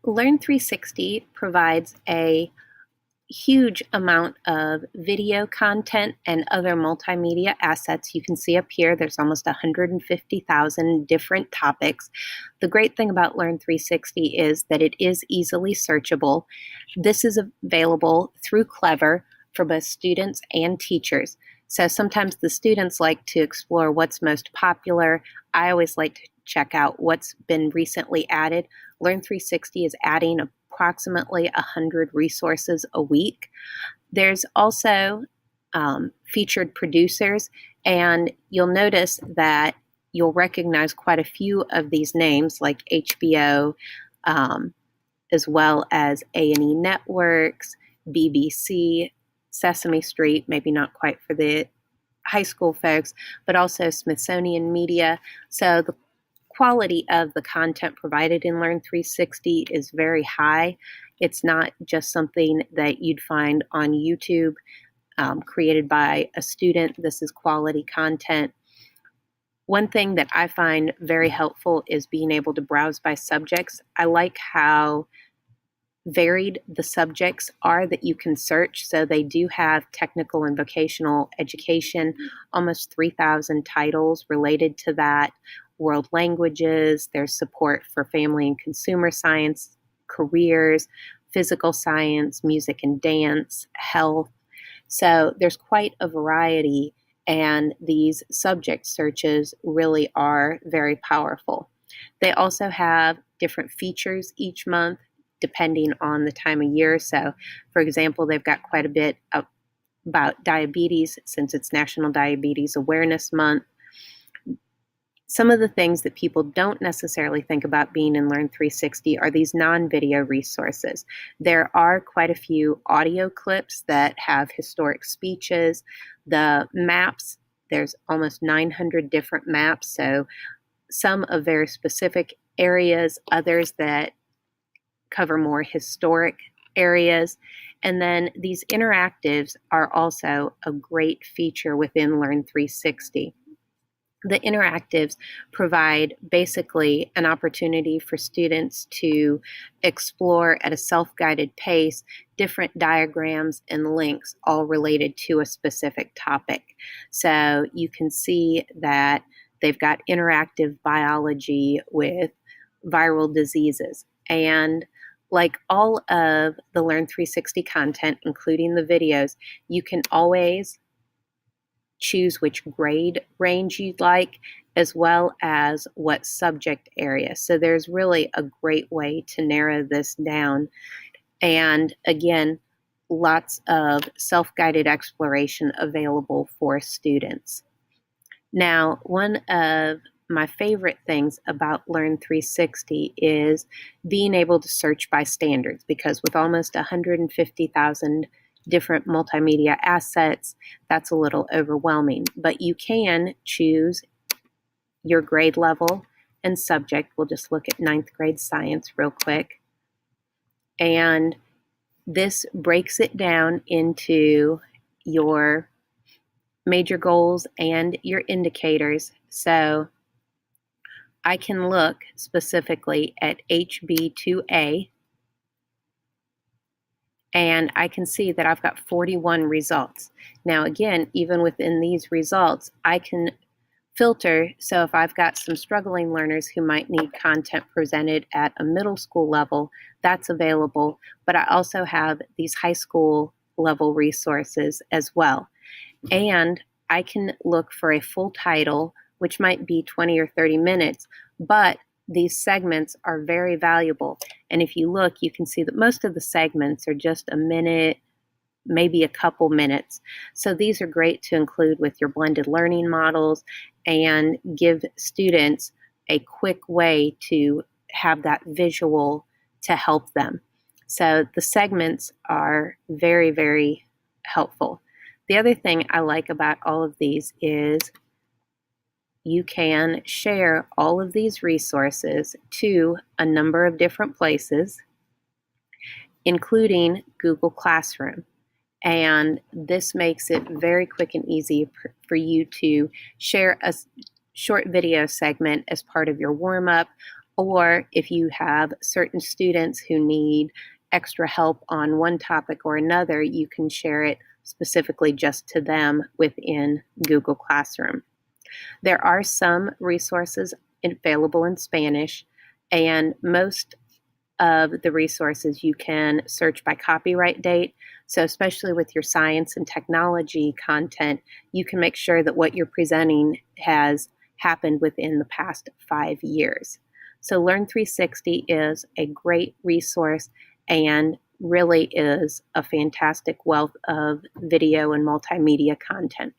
Learn 360 provides a huge amount of video content and other multimedia assets. You can see up here, there's almost 150,000 different topics. The great thing about Learn 360 is that it is easily searchable. This is available through Clever for both students and teachers. So sometimes the students like to explore what's most popular. I always like to check out what's been recently added. Learn 360 is adding approximately 100 resources a week. There's also featured producers, and you'll notice that you'll recognize quite a few of these names like HBO, as well as A&E Networks, BBC, Sesame Street, maybe not quite for the high school folks, but also Smithsonian Media. So the quality of the content provided in Learn 360 is very high. It's not just something that you'd find on YouTube created by a student. This is quality content. One thing that I find very helpful is being able to browse by subjects. I like how varied the subjects are that you can search. So they do have technical and vocational education, almost 3,000 titles related to that, world languages, there's support for family and consumer science, careers, physical science, music and dance, health. So there's quite a variety, and these subject searches really are very powerful. They also have different features each month depending on the time of year. So, for example, they've got quite a bit about diabetes since it's National Diabetes Awareness Month. Some of the things that people don't necessarily think about being in Learn 360 are these non-video resources. There are quite a few audio clips that have historic speeches. The maps, there's almost 900 different maps, so some of very specific areas, others that cover more historic areas. And then these interactives are also a great feature within Learn 360. The interactives provide basically an opportunity for students to explore at a self-guided pace different diagrams and links all related to a specific topic. So you can see that they've got interactive biology with viral diseases. And like all of the Learn 360 content, including the videos, you can always choose which grade range you'd like, as well as what subject area. So there's really a great way to narrow this down. And again, lots of self-guided exploration available for students. Now, one of my favorite things about Learn 360 is being able to search by standards, because with almost 150,000 different multimedia assets, that's a little overwhelming. But you can choose your grade level and subject. We'll just look at 9th grade science real quick. And this breaks it down into your major goals and your indicators. So I can look specifically at HB2A, and I can see that I've got 41 results. Now again, even within these results, I can filter. So if I've got some struggling learners who might need content presented at a middle school level, that's available. But I also have these high school level resources as well. And I can look for a full title, which might be 20 or 30 minutes, but these segments are very valuable. And if you look, you can see that most of the segments are just a minute, maybe a couple minutes. So these are great to include with your blended learning models and give students a quick way to have that visual to help them. So the segments are very, very helpful. The other thing I like about all of these is you can share all of these resources to a number of different places, including Google Classroom. And this makes it very quick and easy for you to share a short video segment as part of your warm-up, Or if you have certain students who need extra help on one topic or another, you can share it specifically just to them within Google Classroom. There are some resources available in Spanish, and most of the resources you can search by copyright date. So especially with your science and technology content, you can make sure that what you're presenting has happened within the past 5 years. So Learn 360 is a great resource and really is a fantastic wealth of video and multimedia content.